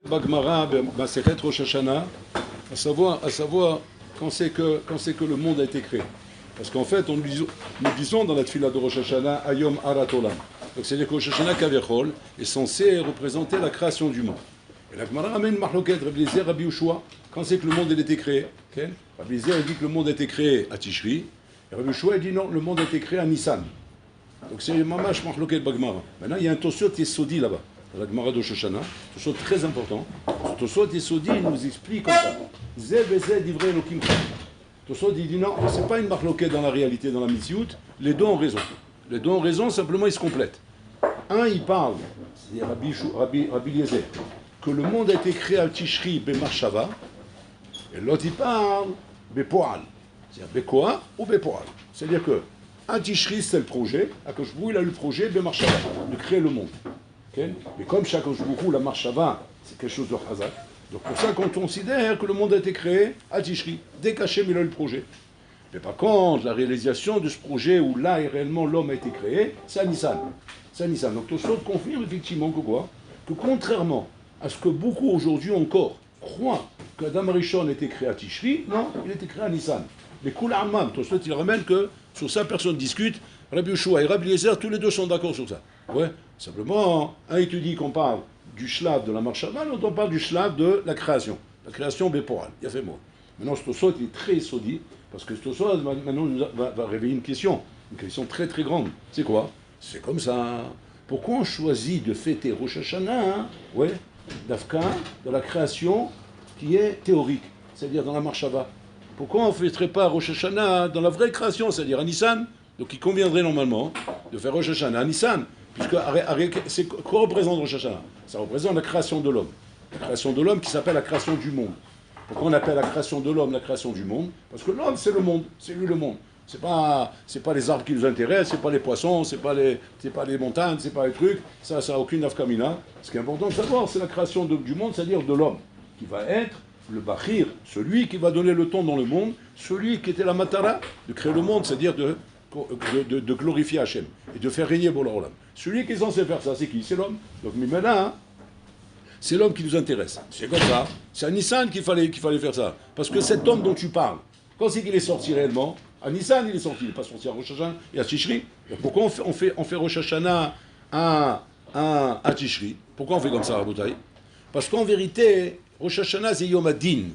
Bagmara, Masechet Rosh Hashanah, à savoir quand c'est que le monde a été créé. Parce qu'en fait, nous disons dans la tefila de Rosh Hashanah, Ayom Arat Olam. Donc c'est-à-dire que Rosh Hashanah Kavechol est censé représenter la création du monde. Et la Gemara ramène Mahloket, Rabbi Eliezer, Rabbi Yehoshua, quand c'est que le monde a été créé. Okay? Rabbi Eliezer dit que le monde a été créé à Tishri, et Rabbi Yehoshua dit non, le monde a été créé à Nissan. Donc c'est Mamash Mahloket Bagmara. Maintenant, il y a un Tosot Yesodi là-bas, dans la Gemara de Rosh Hashanah, Tosot très important. Ce Tosot Yesodi nous explique comme ça. Zé Bezé divrei Elokim. Tosot dit non, c'est pas une Mahloket dans la réalité, dans la Mitziout, les deux ont raison. Les deux ont raison, simplement ils se complètent. Un, il parle, c'est Rabbi Eliezer, que le monde a été créé à Tishri Bemachava, et l'autre il parle Bepoal, c'est-à-dire Bekoa ou Bepoal. C'est-à-dire que à Tishri c'est le projet, à Koshbou il a eu le projet Bemachava, de créer le monde. Okay? Mais comme chaque Koshbou, la Machava, c'est quelque chose de Hazak, donc pour ça qu'on considère que le monde a été créé à Tishri, dès qu'Hachem il a eu le projet. Mais par contre, la réalisation de ce projet où là et réellement l'homme a été créé, c'est à Nissan. C'est à Nissan. Donc Tosfot confirme effectivement que quoi? Que contrairement à ce que beaucoup aujourd'hui encore croient qu'Adam Rishon a été créé à Tishri, non, il a été créé à Nissan. Mais Kul Amam, Tosfot il ramène que sur ça personne discute. Rabbi Yehoshua et Rabbi Eliezer, tous les deux sont d'accord sur ça. Ouais, simplement, un étudie qu'on parle du shlav de la marshava, l'autre on parle du shlav de la création béporal. Il y a fait mot. Maintenant, ce Tosfot il est très sodi, parce que ce Tosfot maintenant va réveiller une question très très grande. C'est quoi? C'est comme ça. Pourquoi on choisit de fêter Rosh Hashanah, ouais, d'Afka, dans la création qui est théorique, c'est-à-dire dans la marshava? Pourquoi on ne fêterait pas Rosh Hashanah dans la vraie création, c'est-à-dire à Nissan? Donc il conviendrait normalement de faire Rosh Hashanah à Nissan, puisque quoi représente Rosh Hashanah? Ça représente la création de l'homme. La création de l'homme qui s'appelle la création du monde. Pourquoi on appelle la création de l'homme la création du monde? Parce que l'homme c'est le monde, c'est lui le monde. C'est pas les arbres qui nous intéressent, c'est pas les poissons, c'est pas les montagnes, c'est pas les trucs, ça a aucune nafkamina. Ce qui est important de savoir, c'est la création du monde, c'est-à-dire de l'homme, qui va être le Bachir, celui qui va donner le ton dans le monde, celui qui était la matara, de créer le monde, c'est-à-dire de glorifier Hachem, et de faire régner Bola Olam. Celui qui est censé faire ça, c'est qui? C'est l'homme. Donc maintenant, c'est l'homme qui nous intéresse. C'est comme ça. C'est à Nissan qu'il fallait faire ça. Parce que cet homme dont tu parles, quand c'est qu'il est sorti réellement? À Nissan, il est sorti. Il n'est pas sorti à Rosh Hashanah et à Tishri. Pourquoi on fait Rosh Hashanah à Tishri? Pourquoi on fait comme ça, Rabotai? Parce qu'en vérité, Rosh Hashanah, c'est Yom Adin.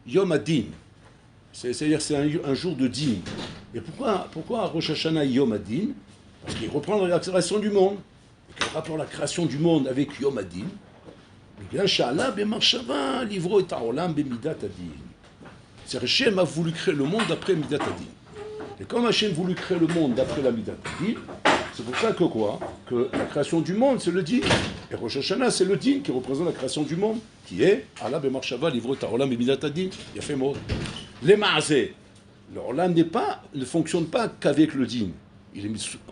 Yom Adin. C'est-à-dire c'est un jour de din. Et pourquoi Rosh Hashanah Yom Adin? Parce qu'il reprend la création du monde. Et quel rapport la création du monde avec Yom Adin? C'est Hachem a voulu créer le monde d'après Midat Adin. Et comme Hachem a voulu créer le monde d'après la Midat Adin, c'est pour ça que quoi? Que la création du monde, c'est le din. Et Rosh Hashanah, c'est le din qui représente la création du monde, qui est Allah Bemarshava, Livro Tarolam et Midat Adin. Il y a fait mot. Les Maaseh, le Olam ne fonctionne pas qu'avec le din.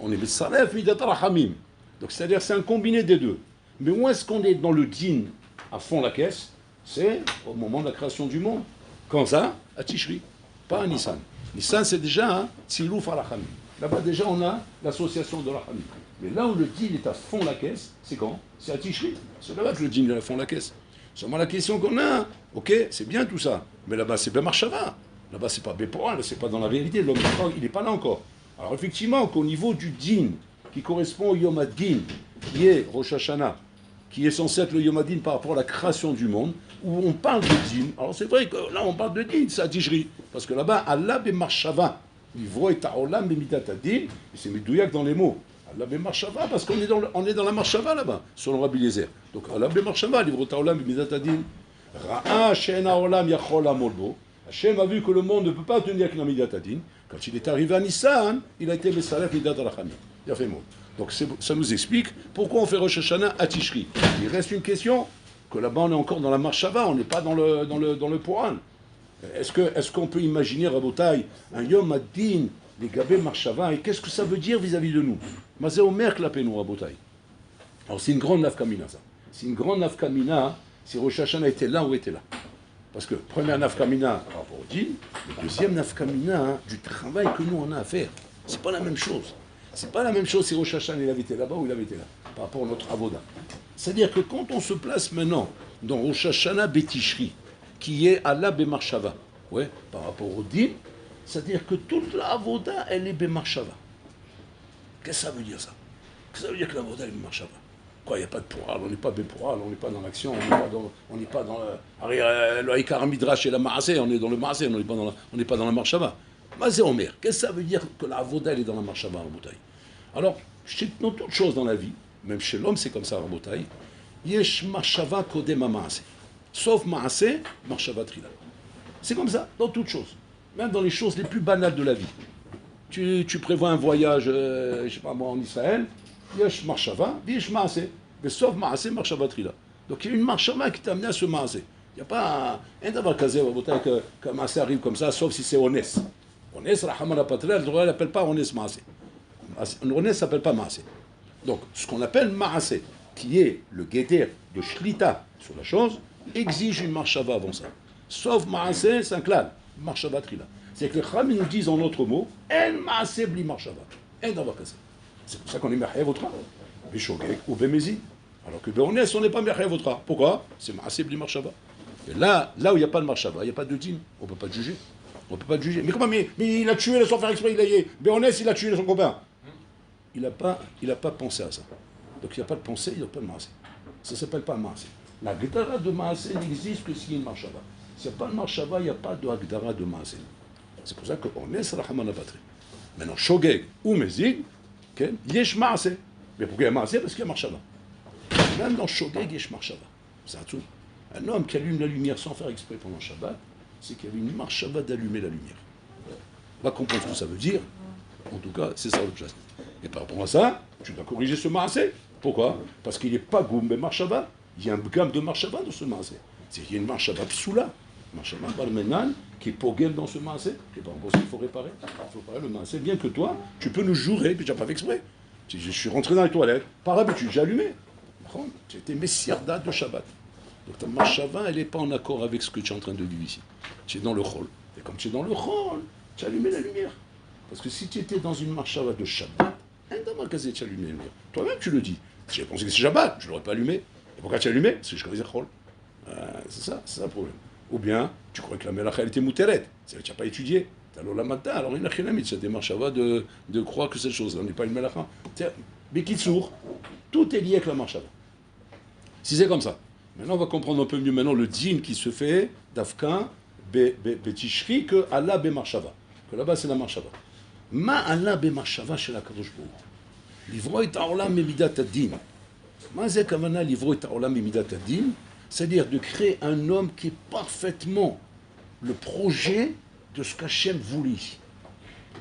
On est Mitzaref, Midat Rahamim. Donc c'est-à-dire c'est un combiné des deux. Mais où est-ce qu'on est dans le din à fond la caisse? C'est au moment de la création du monde. Quand ça? À Tishri, pas à Nissan. Nissan, c'est déjà un Tzilouf al-Rachamim. Là-bas, déjà, on a l'association de Rachamim. Mais là où le din est à fond la caisse, c'est quand? C'est à Tishri. C'est là-bas que le din est à fond la caisse. Seulement la question qu'on a, ok, c'est bien tout ça. Mais là-bas, c'est Bemarshava. Là-bas, c'est pas Beporal, c'est pas dans la réalité. L'homme, il n'est pas là encore. Alors, effectivement, qu'au niveau du din, qui correspond au Yom Adin, qui est Rosh Hashanah, qui est censé être le Yom Adin par rapport à la création du monde, où on parle de din. Alors c'est vrai que là on parle de din, c'est à Tishri. Parce que là-bas, Allah Bemarshava, Livro et Tarolam Bemidat Adin, et c'est Medouyak dans les mots. Allah Bemarshava, parce qu'on est dans la Marshava là-bas, selon Rabbi Eliezer. Donc Allah Bemarshava, Livro Tarolam Bemidat Adin. Ra'a She'ena Olam Yachol Amolbo. Hachem a vu que le monde ne peut pas tenir qu'une Midat Adin. Quand il est arrivé à Nissan, il a été Mesalef Midat Rachamim. Il a fait mot. Donc ça nous explique pourquoi on fait Rosh Hashanah à Tishri. Il reste une question, que là-bas on est encore dans la Marshava, on n'est pas dans le Poran. Est-ce qu'on peut imaginer, Rabotai, un Yom Adin, les Gabé Marshava, et qu'est-ce que ça veut dire vis-à-vis de nous? Mazé Omer Klapenu, Rabotai. Alors c'est une grande nafkamina ça. C'est une grande nafkamina si Rosh Hashanah était là ou était là. Parce que première nafkamina par rapport au din, deuxième nafkamina du travail que nous on a à faire. C'est pas la même chose. C'est pas la même chose si Rosh Hashanah il avait été là-bas ou il avait été là, par rapport à notre avoda. C'est-à-dire que quand on se place maintenant dans Rosh Hashanah Betishri, qui est Allah Bemarshava. Ouais, par rapport au din, c'est-à-dire que toute la avoda, elle est Bemarshava. Qu'est-ce que ça veut dire ça? Qu'est-ce que ça veut dire que la avoda est Bemarshava? Quoi, il n'y a pas de poural, on n'est pas Bepoural, on n'est pas dans l'action, on n'est pas dans le Haïkar Midrash et la Maasé, on est dans le Maasé, on n'est pas dans la Marshava. Mazé Omer, qu'est-ce que ça veut dire que la avoda, elle est dans la Marshava, Rabotaï? Alors, dans toutes choses dans la vie, même chez l'homme, c'est comme ça, Rabotaï, Yesh Marshava Kodem Maasé. Sauf Maasé, Marshava Trila. C'est comme ça, dans toutes choses. Même dans les choses les plus banales de la vie. Tu prévois un voyage, je ne sais pas moi, en Israël, Yesh Marshava, Yesh Maasé. Mais sauf Maasé, Marshava Trila. Donc il y a une Marshava qui t'a amené à ce Maasé. Il n'y a pas un d'avoir casé, que Maasé arrive comme ça, sauf si c'est honnête. Honnête, Rahamana Patra, le droit n'appelle pas honnête Maasé. Honnête ne s'appelle pas Maasé. Donc ce qu'on appelle Maasé, qui est le guéder de Shlita sur la chose, exige une Marshava avant ça. Sauf Maasé, c'est un clan, Marshava Trila. C'est que les Chachamim nous disent en autre mot, En Maasé bli Marshava. En d'avoir casé. C'est pour ça qu'on est Mechayev Otra, Bishogek ou Bemezi. Alors que Béonès, on n'est pas Mechayev Otra. Pourquoi? C'est Maasé bli Marshava. Et là où il n'y a pas de Marshava, il n'y a pas de din, on ne peut pas te juger. On ne peut pas te juger. Mais comment? Mais il a tué sans faire exprès, Béonès, il a tué son copain. Il n'a pas pensé à ça. Donc il n'y a pas de pensée, il n'y a pas de Maasé. Ça ne s'appelle pas Maasé. La Gdara de Maasé n'existe que s'il y a une Marshava. S'il n'y a pas de Marshava, il n'y a pas de Gdara de Maasé. C'est pour ça qu'on est Rahman Abatri. Maintenant, Shogeg ou Mezig, Yesh Maasé. Mais pourquoi il y a Maasé? Parce qu'il y a Marshava. Même dans Shogeg, Yesh Marshava. C'est un tout. Un homme qui allume la lumière sans faire exprès pendant Shabbat, c'est qu'il y avait une Marshava d'allumer la lumière. On va comprendre ce que ça veut dire. En tout cas, c'est ça le chose. Et par rapport à ça, tu dois corriger ce Maasé. Pourquoi? Parce qu'il n'est pas Goum, mais Marshava. Il y a un gamme de Marshava dans ce Maasé. Il y a une Marshava Psoula. Marshava Barmenan, qui est pogel dans ce Maasé. Et par rapport à ça, il faut réparer. Il faut réparer le Maasé. Bien que toi, tu peux nous jurer, puis tu n'as pas fait exprès. Je suis rentré dans les toilettes, par habitude, j'ai allumé. Tu étais messiarda de Shabbat. Donc ta Marshava, elle n'est pas en accord avec ce que tu es en train de vivre ici. Tu es dans le Chol. Et comme tu es dans le Chol, tu as allumé la lumière. Parce que si tu étais dans une Marshava de Shabbat, tu as allumé la lumière. Toi-même, tu le dis. Si j'ai pensé que c'est Shabbat, je ne l'aurais pas allumé. Et pourquoi tu as allumé? Parce que je connaissais Chol. C'est ça le problème. Ou bien, tu crois que la Melacha, elle était mouteret. C'est-à-dire que tu n'as pas étudié. Tu as l'Olamata. Alors, il n'y a rien à mettre. C'est des Marshava de croire que cette chose-là n'est pas une Melacha. Mais Kitsour, tout est lié avec la Marshava. Si c'est comme ça. Maintenant, on va comprendre un peu mieux maintenant le din qui se fait d'Afkan, Betishri, que Allah Bemarshava. Que là-bas, c'est la Marshava. Ma Allah Bemarshava chez la Kadosh Baruch. Livro et Ta'olam Memidat Ad-Din. Ma ze kavana livro et Ta'olam Memidat Ad-Din. C'est-à-dire de créer un homme qui est parfaitement le projet de ce qu'Hachem voulait ici.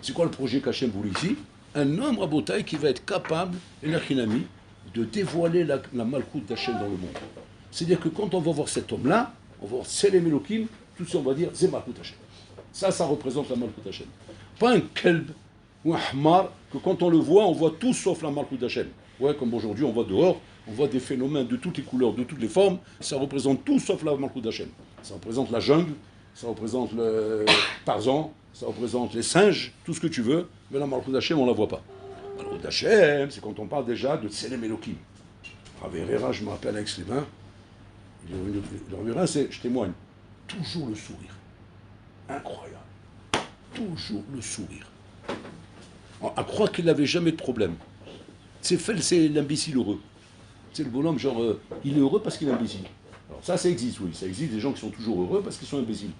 C'est quoi le projet qu'Hachem voulait ici? Un homme rabotaï qui va être capable, de dévoiler la malchoute d'Hachem dans le monde. C'est-à-dire que quand on va voir cet homme-là, on va voir Selem Elohim, tout ça on va dire c'est malchoute Hachem. Ça représente la malchoute Hachem. Pas un kelb ou un hamar que quand on le voit, on voit tout sauf la malchoute Hachem. Ouais, comme aujourd'hui on voit dehors, on voit des phénomènes de toutes les couleurs, de toutes les formes, ça représente tout sauf la malchoute d'Hachem. Ça représente la jungle, ça représente le Tarzan, ça représente les singes, tout ce que tu veux, mais la malchoute d'Hachem, on ne la voit pas. La malchoute d'Hachem, c'est quand on parle déjà de Tselem Elohim. Rav Herrera, je me rappelle à Aix-les-Bains, Rav Herrera, c'est, je témoigne, toujours le sourire. Incroyable. Toujours le sourire. À croire qu'il n'avait jamais de problème. C'est l'imbécile heureux. C'est le bonhomme, genre, il est heureux parce qu'il est imbécile. Alors ça existe, oui. Ça existe des gens qui sont toujours heureux parce qu'ils sont imbéciles.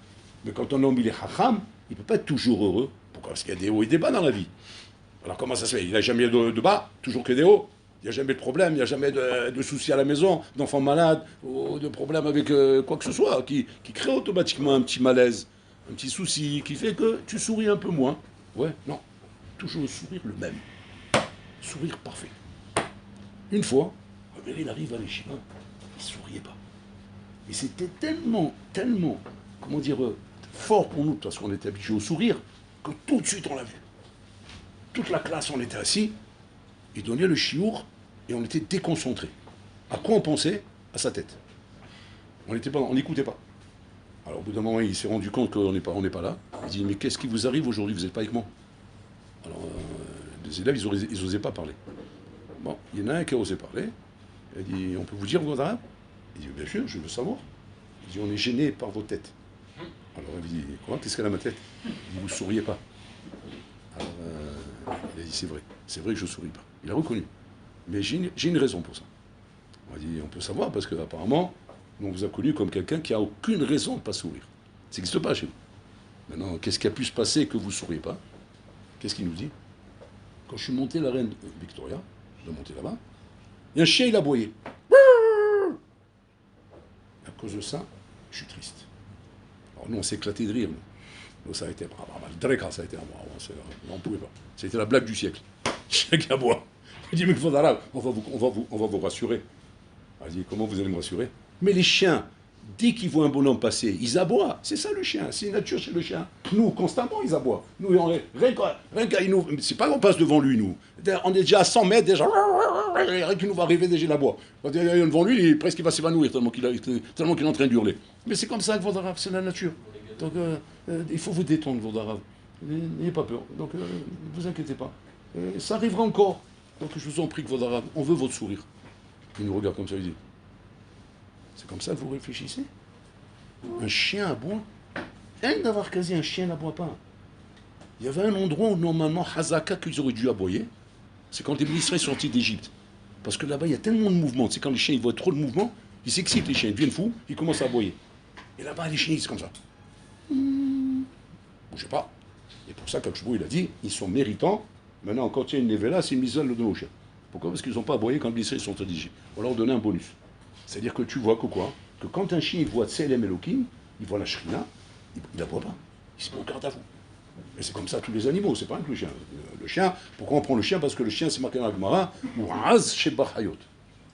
Mais quand un homme, il est hacham, il ne peut pas être toujours heureux. Pourquoi? Parce qu'il y a des hauts et des bas dans la vie. Alors comment ça se fait? Il n'a jamais de bas, toujours que des hauts. Il n'y a jamais de problème, il n'y a jamais de soucis à la maison, d'enfants malades, ou de problème avec quoi que ce soit, qui crée automatiquement un petit malaise, un petit souci, qui fait que tu souris un peu moins. Ouais, non. Toujours le sourire le même. Sourire parfait. Une fois, il arrive à l'Échiva, il ne souriait pas. Et c'était tellement, comment dire, fort pour nous, parce qu'on était habitués au sourire, que tout de suite on l'a vu. Toute la classe, on était assis, il donnait le chiour, et on était déconcentrés. À quoi on pensait? À sa tête. On n'écoutait pas. Alors au bout d'un moment, il s'est rendu compte qu'on n'est pas là. Il dit, mais qu'est-ce qui vous arrive aujourd'hui? Vous n'êtes pas avec moi? Alors, les élèves, ils n'osaient pas parler. Bon, il y en a un qui a osé parler. Il a dit, on peut vous dire vos arabes? Il dit, bien sûr, je veux savoir. Il dit, on est gêné par vos têtes. Alors il dit, quoi, qu'est-ce qu'elle a ma tête? Il dit, vous ne souriez pas. Alors il a dit, c'est vrai que je ne souris pas. Il a reconnu. Mais j'ai une raison pour ça. On a dit, on peut savoir, parce qu'apparemment, on vous a connu comme quelqu'un qui n'a aucune raison de ne pas sourire. Ça n'existe pas chez vous. Maintenant, qu'est-ce qui a pu se passer que vous ne souriez pas? Qu'est-ce qu'il nous dit? Quand je suis monté la reine Victoria, je suis monté là-bas, il y a un chien, il a aboyé. À cause de ça, je suis triste. Alors nous, on s'est éclaté de rire. Nous, ça a été... Ça a été... On ne pouvait pas. C'était la blague du siècle. Chien qui aboie. Il dit, mais on va vous rassurer. Il dit, comment vous allez me rassurer? Mais les chiens, dès qu'ils voient un bonhomme passer, ils aboient. C'est ça le chien, c'est une nature chez le chien. Nous, constamment, ils aboient. Nous, rien qu'à nous, c'est pas qu'on passe devant lui, nous. On est déjà à 100 mètres, déjà. Rien qu'il nous va arriver, déjà, il aboie. Quand il est devant lui, presque il va s'évanouir, tellement qu'il est en train d'hurler. Mais c'est comme ça que Vodarav, c'est la nature. Donc, il faut vous détendre, Vodarav. N'ayez pas peur. Donc, ne vous inquiétez pas. Ça arrivera encore. Donc, je vous en prie, Vodarav, on veut votre sourire. Il nous regarde comme ça, il dit, c'est comme ça que vous réfléchissez? Un chien aboie? Rien d'avoir quasi un chien n'aboie pas. Il y avait un endroit où normalement Hazaka qu'ils auraient dû aboyer, c'est quand les Israéliens sont sortis d'Égypte. Parce que là-bas il y a tellement de mouvements, c'est quand les chiens ils voient trop de mouvements, ils s'excitent les chiens, ils deviennent fous, ils commencent à aboyer. Et là-bas les chiens ils sont comme ça. Bougez pas. Et pour ça qu'Akshbo il a dit, ils sont méritants. Maintenant quand il y a une névéla, c'est une mise à le dos aux chiens. Pourquoi? Parce qu'ils n'ont pas aboyé quand les Israéliens sont sortis d'Égypte. On leur donnait un bonus. C'est-à-dire que tu vois que quoi? Que quand un chien il voit Tselem Elohim, il voit la Shrina, il n'aboie pas. Il se met au garde à vous. Et c'est comme ça tous les animaux, c'est pas que le chien. Le chien, pourquoi on prend le chien? Parce que le chien, c'est marqué dans la Gemara, ou Az Sheba Hayot.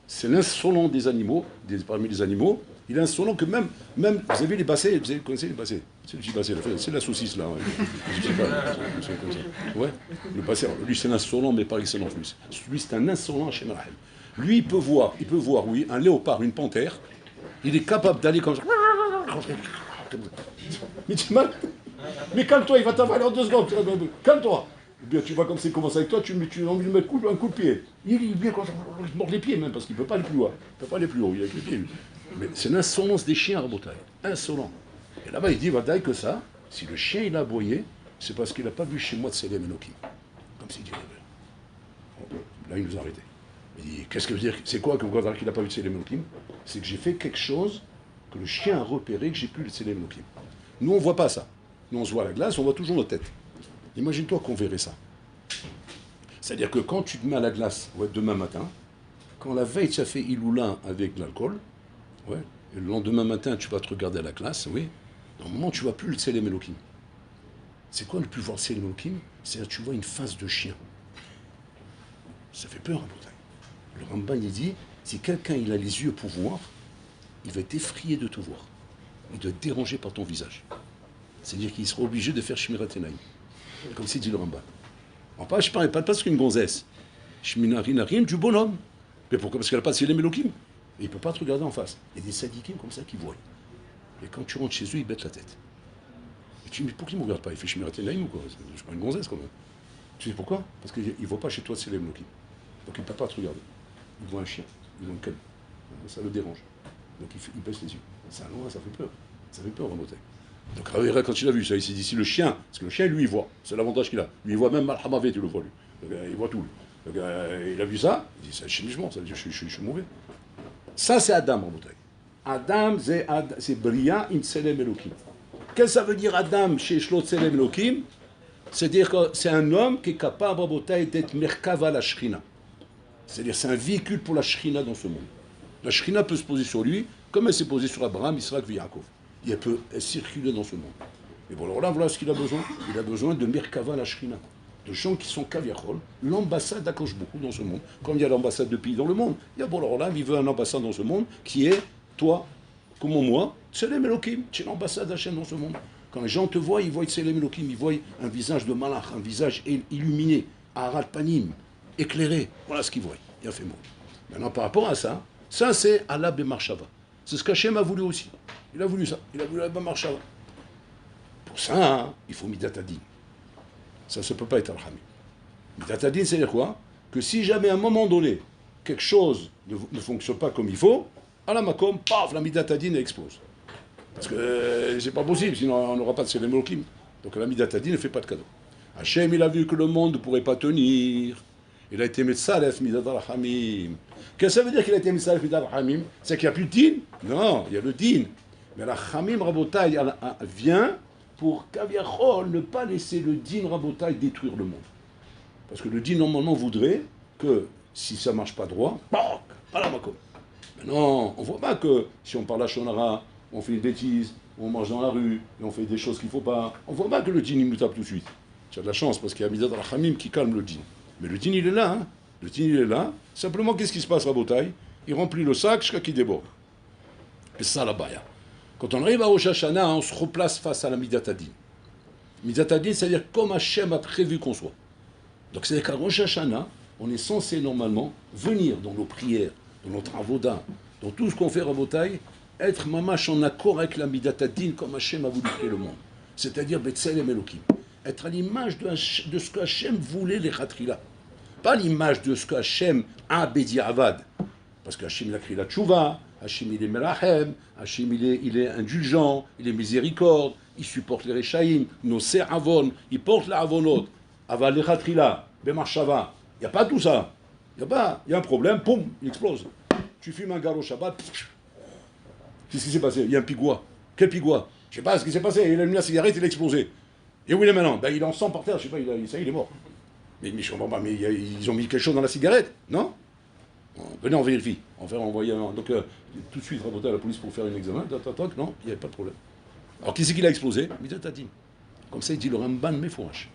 C'est l'insolent des animaux, parmi les animaux. Il est insolent que même vous avez les bassets, vous connaissez les bassets? C'est le petit basset, c'est la saucisse là. Je sais pas, c'est comme ça. Ouais, le basset, lui c'est l'insolent, mais par excellence, lui c'est un insolent chez Rahel. Lui, il peut voir, oui, un léopard, une panthère, il est capable d'aller comme ça. Mais tu m'as... Mais calme-toi, il va t'avaler en 2 secondes. Calme-toi. Eh bien, tu vois comme c'est commencé avec toi, tu as envie de mettre un coup de pied. Il vient quand il mord les pieds même, parce qu'il ne peut pas aller plus loin. Il ne peut pas aller plus haut, il a avec les pieds. Lui. Mais c'est l'insolence des chiens à Rabotaï. Insolent. Et là-bas, il dit, Vadaï, que ça, si le chien il a aboyé, c'est parce qu'il n'a pas vu chez moi de Selem Enoki. Comme s'il dit, là, il nous a arrêtés. Il dit, qu'est-ce que veut dire? C'est quoi que vous qu'il n'a pas vu de Selem Enokim? C'est que j'ai fait quelque chose que le chien a repéré, que j'ai plus le Selem Enokim. Nous, on ne voit pas ça. Nous, on se voit à la glace, on voit toujours notre tête. Imagine-toi qu'on verrait ça. C'est-à-dire que quand tu te mets à la glace, ouais, demain matin, quand la veille, tu as fait iloula avec de l'alcool, ouais, et le lendemain matin, tu vas te regarder à la glace, oui, normalement, tu ne vois plus le Tselem Elohim. C'est quoi le plus voir Tselem Elohim? C'est-à-dire que tu vois une face de chien. Ça fait peur, hein, le Ramban, il dit, si quelqu'un il a les yeux pour voir, il va être effrayé de te voir. Il doit être dérangé par ton visage. C'est-à-dire qu'il sera obligé de faire Shmirat Enaim. Comme c'est dit le Ramban. Je ne parle pas parce qu'une gonzesse. Shmirat Enaim du bonhomme. Mais pourquoi? Parce qu'elle n'a pas de Tselem Elohim. Et il ne peut pas te regarder en face. Il y a des sadikim comme ça qui voient. Et quand tu rentres chez eux, ils battent la tête. Et tu dis, mais pourquoi il ne me regarde pas? Il fait Shmirat Enaim ou quoi? Je ne suis pas une gonzesse quand même. Tu sais pourquoi? Parce qu'il ne voit pas chez toi Tselem Elohim. Donc il ne peut pas te regarder. Il voit un chien, il voit un calme. Ça le dérange. Donc il baisse les yeux. C'est un loin, ça fait peur. Ça fait peur, Ramotek. Donc quand il a vu ça, il s'est dit, si le chien, parce que le chien, lui, il voit. C'est l'avantage qu'il a. Lui, il voit même Malhamavé, tu le vois, lui. Donc, il voit tout, lui. Donc, il a vu ça, il dit, c'est un chimigement, ça veut dire, je suis mauvais. Ça, c'est Adam, Ramotek. Adam, c'est Bria in Tselem Elohim. Qu'est-ce que ça veut dire Adam chez Shlot Tselem Elohim? C'est-à-dire que c'est un homme qui est capable, Rabotai, d'être Merkava la Shrina. C'est-à-dire c'est un véhicule pour la Shrina dans ce monde. La Shrina peut se poser sur lui, comme elle s'est posée sur Abraham, Israël et Yaakov. Et elle peut circuler dans ce monde. Et bon, alors là, voilà ce qu'il a besoin. Il a besoin de Merkava la Shrina. De gens qui sont Kaviachol, l'ambassade accroche beaucoup dans ce monde. Comme il y a l'ambassade de pays dans le monde, il y a bon, alors là, il veut un ambassade dans ce monde qui est, toi, comme moi, Tselem Elohim, c'est l'ambassade d'Hachem dans ce monde. Quand les gens te voient, ils voient Tselem Elohim, ils voient un visage de malach, un visage illuminé, Aral Panim, éclairé. Voilà ce qu'ils voient. Il a fait mot. Maintenant, par rapport à ça, ça c'est Allah Bemarshava. C'est ce qu'Hachem a voulu aussi. Il a voulu ça. Il a voulu Allah Bemarshava. Pour ça, hein, il faut Midat Adin. Ça ne peut pas être Al-Hami. Midat Adin, c'est-à-dire quoi? Que si jamais à un moment donné, quelque chose ne fonctionne pas comme il faut, à la makom, paf, la Midat Hadin explose. Parce que c'est pas possible, sinon on n'aura pas de Selem Elohim. Donc la Midat Hadin ne fait pas de cadeau. Hachem, il a vu que le monde ne pourrait pas tenir. Il a été Metzalef Midat Rahamim. Qu'est-ce que ça veut dire qu'il a été Metzalef Midat Rahamim? C'est qu'il n'y a plus de din? Non, il y a le din. Mais la Hamim Rabotai vient pour Kaviachol ne pas laisser le din Rabotai détruire le monde. Parce que le din normalement voudrait que si ça ne marche pas droit, pas la makom. Mais non, on ne voit pas que si on parle à Shonara, on fait une bêtise, on marche dans la rue, et on fait des choses qu'il ne faut pas. On ne voit pas que le din il nous tape tout de suite. Tu as de la chance parce qu'il y a Midat al-Hamim qui calme le din. Mais le din il est là, hein. Le din il est là. Simplement, qu'est-ce qui se passe à Rabotai? Il remplit le sac jusqu'à qu'il déborde. Et ça la baya. Quand on arrive à Rosh Hashanah, on se replace face à la Midat Hadin. Midat Hadin, c'est-à-dire comme Hachem a prévu qu'on soit. Donc c'est-à-dire qu'à Rosh Hashanah, on est censé normalement venir dans nos prières, dans notre avoda, dans tout ce qu'on fait à Rabotai, être mamash en accord avec la Midat Hadin comme Hachem a voulu créer le monde. C'est-à-dire Betselem Elohim. Être à l'image de ce que Hachem voulait les Khatrila. Pas l'image de ce que Hachem a bédi Avad. Parce que Hachem il a créé la Tchouva, Hachem il est Melachem, Hachem il est indulgent, il est miséricorde, il supporte les Rechaïm, Nosé Avon, il porte la Avonot, Aval les Khatrila, Bemarshava. Il n'y a pas tout ça. Il y a un problème, poum, il explose. Tu fumes un garo Shabbat, qu'est-ce qui s'est passé? Il y a un pigouin. Quel pigouin? Je ne sais pas ce qui s'est passé. Il a mis la cigarette, il a explosé. Et où il est maintenant? Ben, il est en sang par terre, je ne sais pas, ça il est mort. Mais je comprends pas, mais ils ont mis quelque chose dans la cigarette, non? Venez, on vérifie. On va envoyer un. Donc, tout de suite, rapporter à la police pour faire un examen. Non, il n'y avait pas de problème. Alors, qui c'est qui l'a explosé? Midat Hadin. Comme ça, il dit le Ramban Mefourash.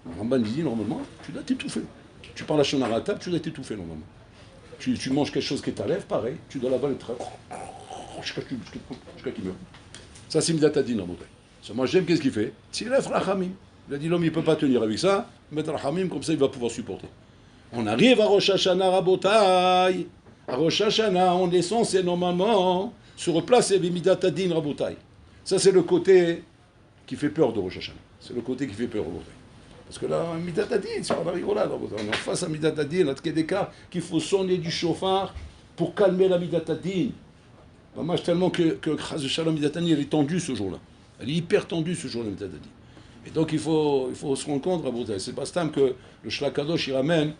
Le Ramban dit normalement, tu dois t'étouffer. Tu parles à Shonara à table, tu dois t'étouffer normalement. Tu manges quelque chose qui est à lèvres, pareil, tu dois l'avaler très. Jusqu'à qu'il meure. Ça, c'est Midat Hadin en bouteille. Moi, j'aime, qu'est-ce qu'il fait? S'il lève Rachamim. Il a dit l'homme, il ne peut pas tenir avec ça, mettre Rachamim, comme ça, il va pouvoir supporter. On arrive à Rosh Hashanah Rabotai. À Rosh Hashanah, on est censé normalement se replacer avec Midat Hadin Rabotai. Ça, c'est le côté qui fait peur de Rosh Hashanah. C'est le côté qui fait peur Rabotai. Parce que là, Midat Hadin, c'est on arrive là, Rabotai. On est en face à Midat Hadin, à Tkedeka, qu'il faut sonner du chauffard pour calmer la Midat Hadin. Moi, tellement que Chaz Shalom Midat Hadin, elle est tendue ce jour-là. Elle est hyper tendue ce jour-là, Midat Hadin. Et donc, il faut se rendre compte, Rabotai. C'est pas Stam que le Shlakadosh, il ramène.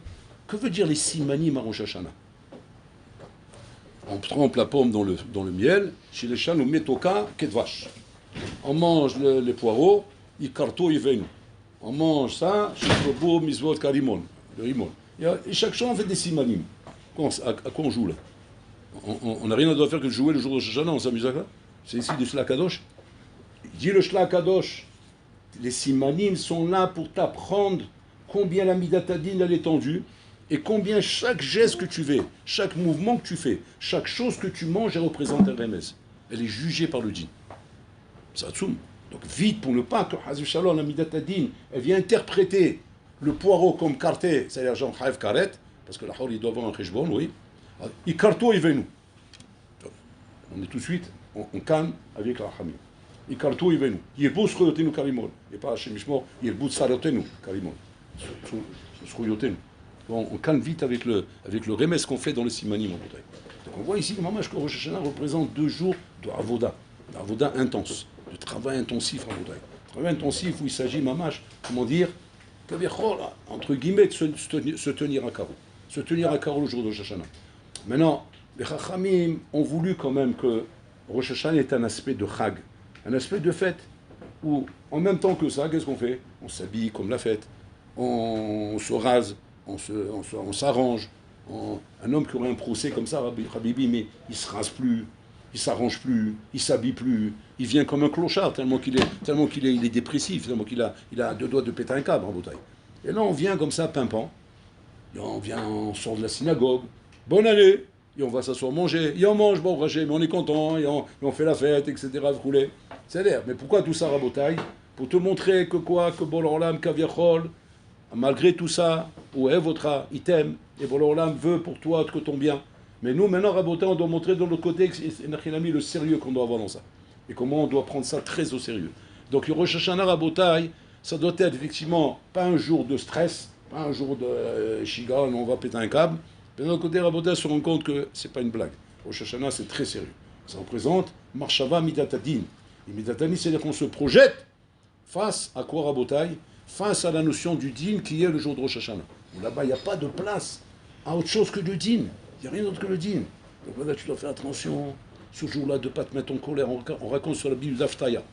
Que veut dire les simanim à Rosh Hashanah? On trempe la pomme dans le miel, chez les chans, on met au cas ketvash. On mange les poireaux, ikarto yvenu. On mange ça, chez Probo, Mizvot, Karimon, le rimon. Et chaque jour, on fait des simanim. À quoi on joue là? On n'a rien à faire que de jouer le jour de Rosh Hashanah, on s'amuse à ça? C'est ici du Shlakadosh. Il dit le Shlakadosh, les simanim sont là pour t'apprendre combien la Midat Hadin elle est tendue. Et combien chaque geste que tu fais, chaque mouvement que tu fais, chaque chose que tu manges, elle représente un remez. Elle est jugée par le djinn. Ça tsoum. Donc vite pour ne pas que Hazou Shalom, la Midat Hadin, elle vient interpréter le poireau comme karté, c'est-à-dire genre haïf karet, parce que la hor il doit avoir un cheshbon, oui. Il karto il venu. On est tout de suite, on calme avec la hamim. Il karto il venu. Il est beau se royotenu karimol. Et pas Hachem Mishmor, il est beau de sarotenu karimol. Se royotenu. On calme vite avec le remès qu'on fait dans le simanim en bouteille. Donc on voit ici que Rosh Hashanah représente 2 jours de avoda, d'avoda intense, de travail intensif en bouteille. Travail intensif où il s'agit, mamash, comment dire, entre guillemets, de se tenir à carreau. Se tenir à carreau le jour de Rosh Hashanah. Maintenant, les Chachamim ont voulu quand même que Rosh Hashanah est un aspect de chag, un aspect de fête, où en même temps que ça, qu'est-ce qu'on fait? On s'habille comme la fête, on se rase, on s'arrange. Un homme qui aurait un procès comme ça, Habibi, mais il se rase plus, il s'arrange plus, il s'habille plus, il vient comme un clochard tellement qu'il est dépressif, tellement qu'il a 2 doigts de péter un câble en bouteille. Et là on vient comme ça, pimpant, et on sort de la synagogue, bonne année, et on va s'asseoir manger, et on mange, bon Rachet, mais on est content, et on fait la fête, etc. Rouler. C'est l'air. Mais pourquoi tout ça rabotaille? Pour te montrer que quoi, que Bololam, Kaviachol, malgré tout ça, ouais, votre item, et Bololam veut pour toi que ton bien. Mais nous, maintenant, Rabotai, on doit montrer de l'autre côté le sérieux qu'on doit avoir dans ça. Et comment on doit prendre ça très au sérieux. Donc, le Rosh Hashanah Rabotai, ça doit être effectivement pas un jour de stress, pas un jour de chigan, on va péter un câble. Mais de l'autre côté, Rabotai se rend compte que c'est pas une blague. Rosh Hashanah, c'est très sérieux. Ça représente Marshava Midatadin. Et Midatadin, c'est-à-dire qu'on se projette face à quoi, Rabotai? Face à la notion du din qui est le jour de Rosh Hashanah. Là-bas, il n'y a pas de place à autre chose que le din. Il n'y a rien d'autre que le din. Donc voilà, tu dois faire attention, ce jour-là, de ne pas te mettre en colère. On raconte sur la Bible d'Aftaya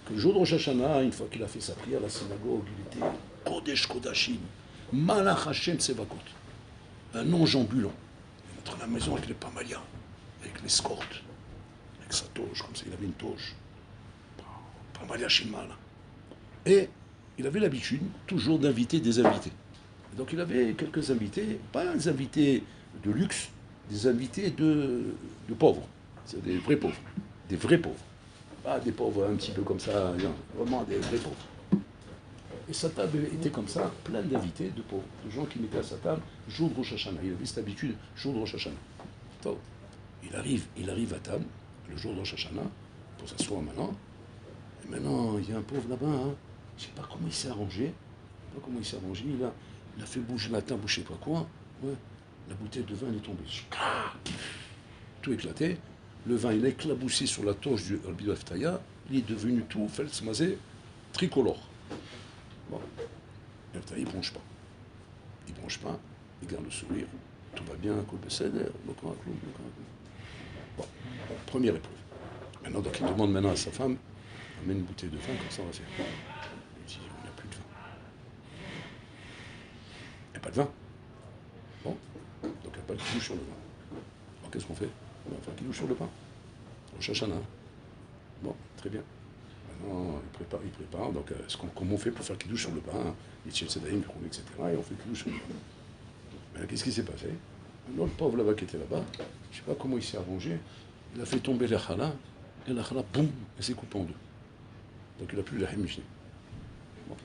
que le jour de Rosh Hashanah, une fois qu'il a fait sa prière à la synagogue, il était Kodesh Kodashim, Malach Hashem Tsevakot, un ange ambulant. Il entre à la maison avec les pamalia, avec l'escorte, avec sa toge, comme ça, il avait une toge. Pamalia Shima, là. Et il avait l'habitude toujours d'inviter des invités. Donc il avait quelques invités, pas des invités de luxe, des invités de pauvres. C'est des vrais pauvres. Des vrais pauvres. Pas des pauvres un petit peu comme ça, non, vraiment des vrais pauvres. Et sa table était comme ça, pleine d'invités, de pauvres, de gens qui mettaient à sa table jour de Rosh Hashanah. Il avait cette habitude, jour de Rosh Hashanah. Donc, il arrive à table, le jour de Rosh Hashanah, pour s'asseoir maintenant. Et maintenant, il y a un pauvre là-bas, hein. Je ne sais pas comment il s'est arrangé. Il a fait bouger la table, je ne sais pas quoi. Ouais. La bouteille de vin, elle est tombée. Tout éclaté. Le vin, il a éclaboussé sur la toche du Rabbi Aftaya. Il est devenu tout, felsmazé, tricolore. Bon. Aftaya, il ne bronche pas. Il garde le sourire. Tout va bien, bon, première épreuve. Maintenant, donc, il demande maintenant à sa femme, amène une bouteille de vin, comme ça on va faire. Il dit, on n'a plus de vin. Il n'y a pas de vin. Bon, donc il n'y a pas de kidouche sur le vin. Alors qu'est-ce qu'on fait? On va faire kidouche sur le pain. Rosh Hashanah. Bon, très bien. Maintenant, il prépare. Donc, comment on fait pour faire kidouche sur le pain? Il tire ses daïms, etc. Et on fait kidouche sur le pain. Mais qu'est-ce qui s'est passé? Alors, le pauvre là-bas qui était là-bas, je ne sais pas comment il s'est arrangé, il a fait tomber la chala, et la chala, boum, elle s'est coupée en deux. Donc il n'a plus la Mishné. Bon,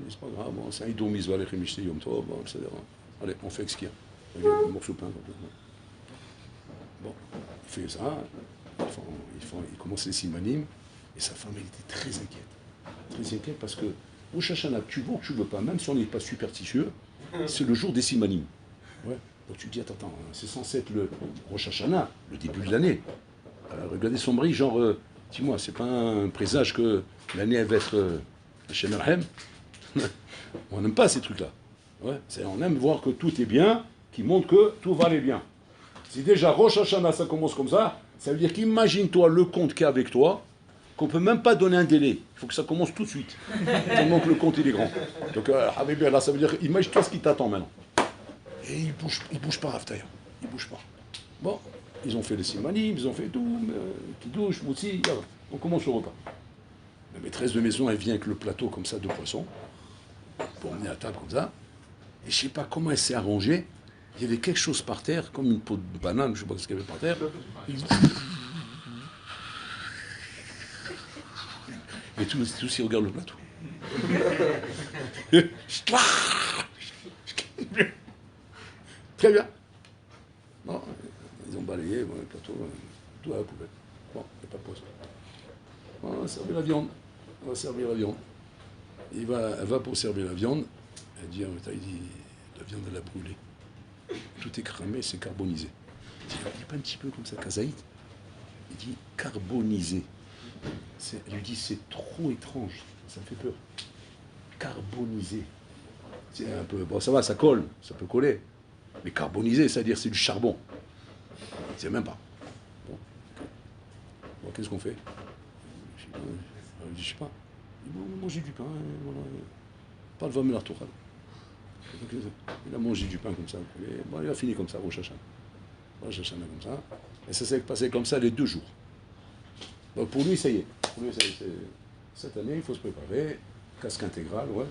c'est pas grave, bon, c'est un idou misva les Mishné Yom Tov, bon, etc. Allez, on fait ce qu'il y a. Il y a un morceau de pain complètement. Bon, il fait ça, il commence les simanim, et sa femme, elle était très inquiète. Très inquiète parce que, au Shashana, tu veux ou tu veux pas, même si on n'est pas superstitieux, c'est le jour des simanim. Ouais. Donc tu te dis, attends, c'est censé être le Rosh Hashanah, le début de l'année. Regardez son bris, genre, dis-moi, c'est pas un présage que l'année elle va être Hashem Erhem. On n'aime pas ces trucs-là. Ouais, on aime voir que tout est bien, qui montre que tout va aller bien. Si déjà Rosh Hashanah ça commence comme ça veut dire qu'imagine-toi le compte qu'il y a avec toi, qu'on ne peut même pas donner un délai. Il faut que ça commence tout de suite. Tellement que le compte il est grand. Donc, Habibi, là, ça veut dire, imagine-toi ce qui t'attend maintenant. Et il bouge pas, Aftaya. Il bouge pas. Bon, ils ont fait les simanim, ils ont fait tout, kidouche, moutsi, on commence le repas. La maîtresse de maison, elle vient avec le plateau comme ça de poisson, pour emmener à table comme ça. Et je ne sais pas comment elle s'est arrangée. Il y avait quelque chose par terre, comme une peau de banane, je ne sais pas ce qu'il y avait par terre. Et tous ils regardent le plateau. Très bien. Bon, ils ont balayé bon, le plateau, tout à la poubelle. Bon, il n'y a pas de poisson. Bon, on va servir la viande. Elle va pour servir la viande. Elle dit, la viande elle a brûlé. Tout est cramé, c'est carbonisé. Il dit, il n'y a pas un petit peu comme ça, kazaït? Il dit, carbonisé. Elle lui dit, c'est trop étrange, ça me fait peur. Carbonisé. C'est un peu, bon, ça va, ça colle, ça peut coller. Mais carbonisé, c'est-à-dire c'est du charbon. C'est même pas. Bon, qu'est-ce qu'on fait? Je sais pas. Manger du pain, voilà. Pas le vamel artoural. Il a mangé du pain comme ça. Bon, il a fini comme ça, Rosh Hashanah. Rosh Hashanah comme ça. Et ça s'est passé comme ça les 2 jours. Donc pour lui, ça y est. Cette année, il faut se préparer. Casque intégral, ouais.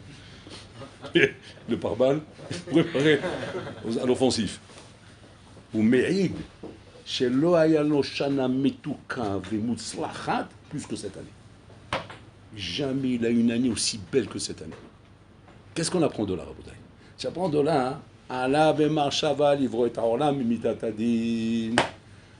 Le pare-balles, préparé à l'offensif. Ou Me'id, chez Loayalo Shana Metuka Vemutzlachat, plus que cette année. Jamais il a une année aussi belle que cette année. Qu'est-ce qu'on apprend de là, Rabotai? Tu apprends de là, Allah ve'marshava livro et haolam mitatadin.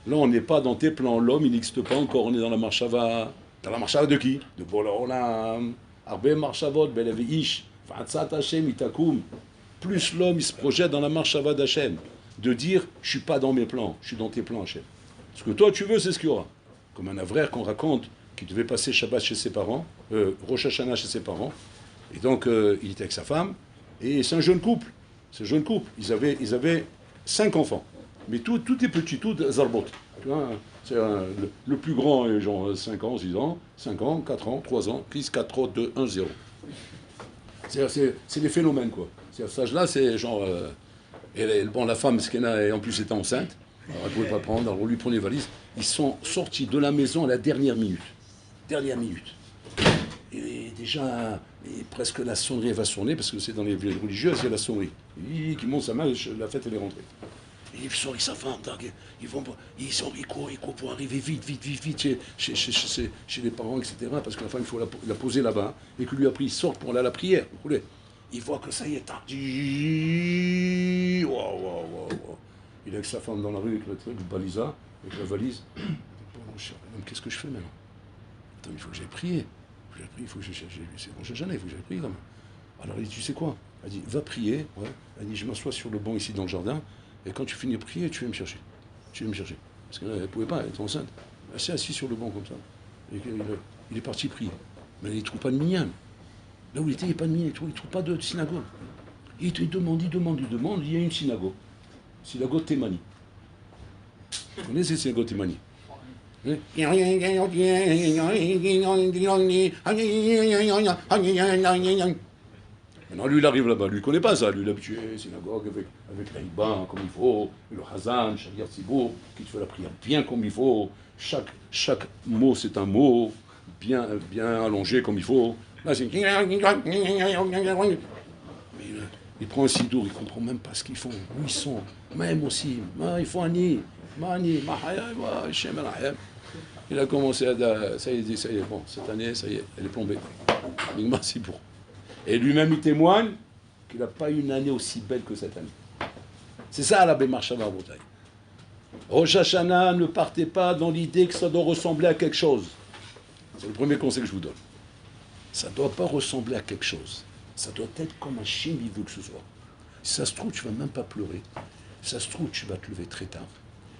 Là, on n'est pas dans tes plans. L'homme, il n'existe pas encore. On est dans la marshava. Dans la marshava de qui? De Bol Olam. Arbe marshavot belevish. Fa'atzat Hashem itakum. Plus l'homme, il se projette dans la marshava d'Hashem. de dire je suis pas dans mes plans, je suis dans tes plans, Hachem. Ce que toi tu veux, c'est ce qu'il y aura. Comme un Avraire qu'on raconte qui devait passer Shabbat chez ses parents, Rosh Hashanah chez ses parents, et donc il était avec sa femme, et c'est un jeune couple. C'est un jeune couple. Ils avaient 5 enfants. Mais tout est petit, tout zarbot. Tu vois, c'est le plus grand est genre 5 ans, 6 ans, 5 ans, 4 ans, 3 ans, 4, 3, 2, 1, 0. C'est des phénomènes, quoi. C'est à cet âge-là, c'est genre... la femme, ce qu'elle a, en plus, était enceinte. Alors, elle ne pouvait pas prendre, alors on lui prenait les valises. Ils sont sortis de la maison à la dernière minute. Dernière minute. Et déjà, presque la sonnerie va sonner, parce que c'est dans les villes religieuses, il y a la sonnerie. Qui monte sa main, la fête, elle est rentrée. Et il sort avec sa femme, ils courent pour arriver vite chez les parents, etc. Parce que la femme, il faut la poser là-bas. Et que lui, après, il sort pour aller à la prière. Vous voulez. Il voit que ça y est, tardi. Wow. Il est avec sa femme dans la rue, avec le truc, le balisa, avec la valise. Qu'est-ce que je fais maintenant? Attends, il faut que j'aille prier. Il faut que j'aille prier. C'est bon, il faut que j'aille prier quand même. Alors il dit, tu sais quoi? Elle dit, va prier. Ouais. Elle dit, je m'assois sur le banc ici dans le jardin. Et quand tu finis de prier, tu viens me chercher. Parce qu'elle ne pouvait pas, elle était enceinte. Elle s'est assise sur le banc comme ça. Et il est parti prier. Mais il ne trouve pas de minyan. Là où il était, il n'y a pas de minyan. Il ne trouve pas de synagogue. Il demande. Il y a une synagogue. Synagogue Thémani. Vous connaissez cette synagogue Thémani? Maintenant, lui, il arrive là-bas. Lui, il ne connaît pas ça. Lui, il est habitué, synagogue, avec l'Aïban, comme il faut, le Hazan, Shagir Tzibour, qui te fait la prière bien comme il faut. Chaque mot, c'est un mot bien allongé comme il faut. Là, c'est... Il prend un sidour, il ne comprend même pas ce qu'ils font, où ils sont. Même aussi, il faut un nid. Il a commencé à... Ça y est, bon, cette année, ça y est, elle est plombée. Merci pour... Et lui-même, il témoigne qu'il n'a pas eu une année aussi belle que cette année. C'est ça, la Bémarchava Rabotai. Rosh Hashanah, ne partez pas dans l'idée que ça doit ressembler à quelque chose. C'est le premier conseil que je vous donne. Ça ne doit pas ressembler à quelque chose. Ça doit être comme un chien, il veut que ce soit. Si ça se trouve, tu ne vas même pas pleurer. Si ça se trouve, tu vas te lever très tard.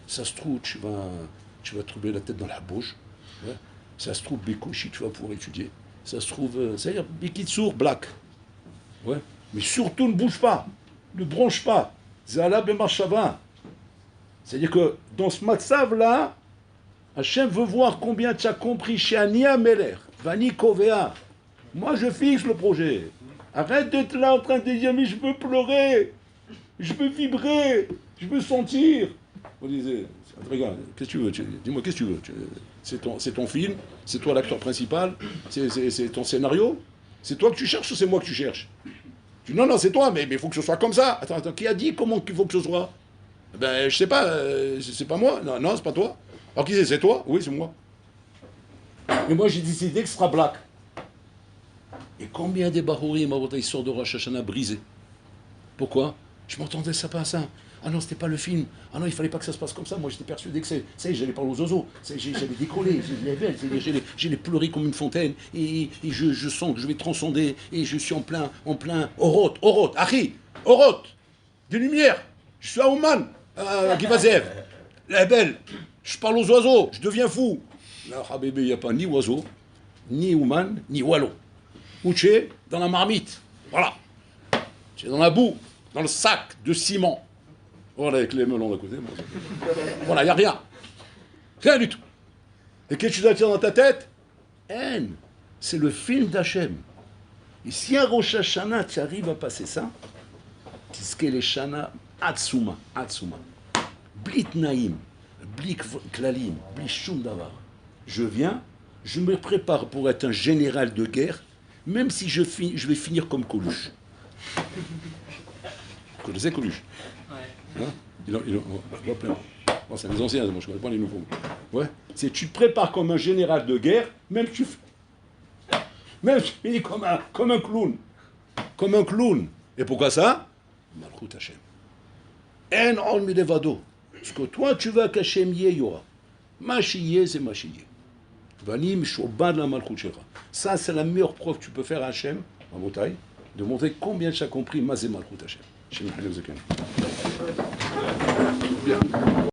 Si ça se trouve, tu vas trouver la tête dans la bouche. Ouais. Si ça se trouve, Békouchi, tu vas pouvoir étudier. Ça se trouve, c'est-à-dire Bikitsour, black. Ouais. Mais surtout, ne bouge pas. Ne bronche pas. Zala Bemachava. C'est-à-dire que dans ce matzav-là, Hachem veut voir combien tu as compris chez Ania Meler, Vani Kovea. Moi, je fixe le projet. Arrête d'être là en train de dire, mais je veux pleurer, je veux vibrer, je veux sentir. Vous disiez, regarde, qu'est-ce que tu veux? Dis-moi, qu'est-ce que tu veux? C'est ton film, c'est toi l'acteur principal, c'est ton scénario. C'est toi que tu cherches ou c'est moi que tu cherches? Tu dis, non, c'est toi, mais il faut que ce soit comme ça. Attends, qui a dit comment il faut que ce soit? Ben, je sais pas, c'est pas moi. Non, c'est pas toi. Alors qui c'est toi? Oui, c'est moi. Mais moi, j'ai décidé que ce sera black. Et combien des Bahorim, ils sortent de Rosh Hashanah brisés? Pourquoi? Je m'entendais ça pas à ça. Ah non, c'était pas le film. Ah non, il fallait pas que ça se passe comme ça. Moi, j'étais persuadé que ça y est, j'allais parler aux oiseaux. J'allais décoller, j'allais pleurer comme une fontaine. Et je sens que je vais transcender. Et je suis en plein, Oroth, Achi, Oroth, des lumières. Je suis à Ouman, à Givazev. La belle. Je parle aux oiseaux, je deviens fou. Là, Habibé, il n'y a pas ni oiseau, ni Ouman, ni Wallo. Où tu es? Dans la marmite. Voilà. Tu es dans la boue, dans le sac de ciment. Voilà, avec les melons d'à côté. Voilà, il n'y a rien. Rien du tout. Et qu'est-ce que tu dois tirer dans ta tête? Haine. C'est le film d'Hachem. Et si un Rosh Hashanah, tu arrives à passer ça, Tiske les Shana, Atsuma. Blit Naïm, Blik Klalim, Blik Shum Davar. Je viens, je me prépare pour être un général de guerre, même si je vais finir comme Coluche. Vous connaissez Coluche? Ouais. Hein? Bon, c'est les anciens, moi je ne connais pas les nouveaux. Ouais. C'est tu te prépares comme un général de guerre, même tu finis comme un clown. Comme un clown. Et pourquoi ça? Malchut Hashem. En on milevado. Ce que toi tu veux qu'Hachem y ait, il y aura. Machiye, c'est Machiye. Vanim shoban la malchut shera. Ça, c'est la meilleure preuve que tu peux faire à Hachem, en Botaï, de montrer combien tu as compris Mazé Malchut Hashem. Bien.